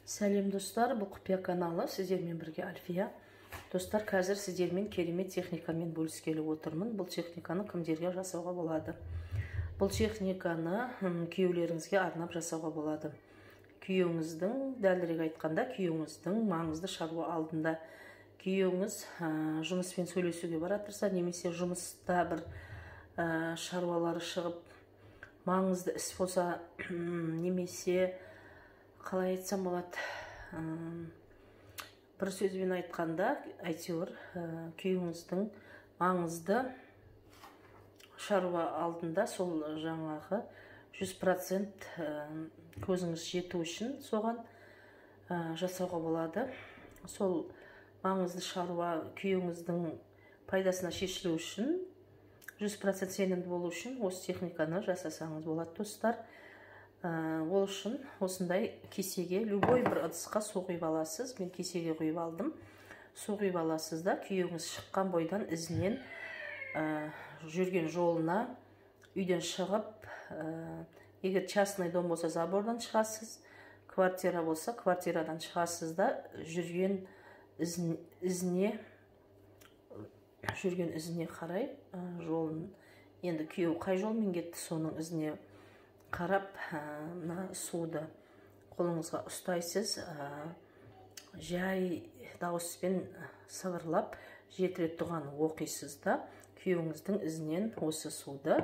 Сәлем достар, бұл құпия каналы, сіздермен бірге Альфия. Достар, қазір сіздермен керемет техникамен бөліскелі отырмын. Бұл техниканы кімдерге жасауға болады? Бұл техниканы күйеулеріңізге арнап жасауға болады. Күйеуіңіздің, дәлірек айтқанда, күйеуіңіздің маңызды шаруа алдында. Күйеуіңіз жұмыспен сөйлесуге баратырса, немесе жұмыста бір шаруалары шығып, маңызды іс болса, немесе қалай айтсам болады, бір сөзбен айтқанда, әйтеуір күйеуіңіздің маңызды шаруа алдында сол жаңағы 100% көзіңіз жету үшін соған жасауға болады. Сол маңызды шаруа күйеуіңіздің пайдасына шешілу үшін, 100% сенімді болу үшін осы техниканы жасасаңыз болады, достар. Ол үшін осындай кесеге, любой бір ыдысқа су құйып аласыз. Мен кесеге құйып алдым. Су құйып аласыз да, күйеуіңіз шыққан бойдан ізінен жүрген жолына, үйден шығып, егер частный дом болса, забордан шығасыз, квартира болса, квартирадан шығасыз да, жүрген ізіне қарай жолын, енді күйеу қай жолмен кетті, соның ізіне қарап, суды қолыңызға ұстайсыз, жай дауыспен сыбырлап, жеті рет дұғаны оқисыз да, күйеуіңіздің ізінен осы суды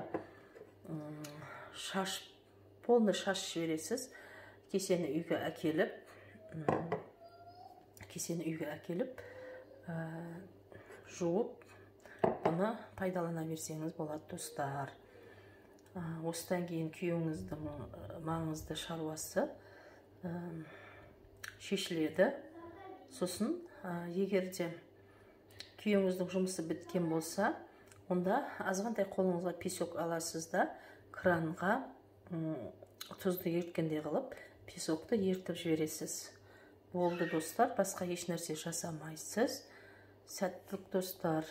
полный шашып жібересіз. Кесені үйге әкеліп, жуып, бұны пайдалана берсеңіз болады, достар. Осыдан кейін күйеуіңіздің маңызды шаруасы шешіледі. Сосын, егерде күйеуіңіздің жұмысы біткен болса, онда азғантай қолыңызға песок аласыз да, кранға тұзды ерткендей қылып, песокты ертіп жібересіз. Болды, достар, басқа еш нәрсе жасамайсыз. Сәттілік, достар.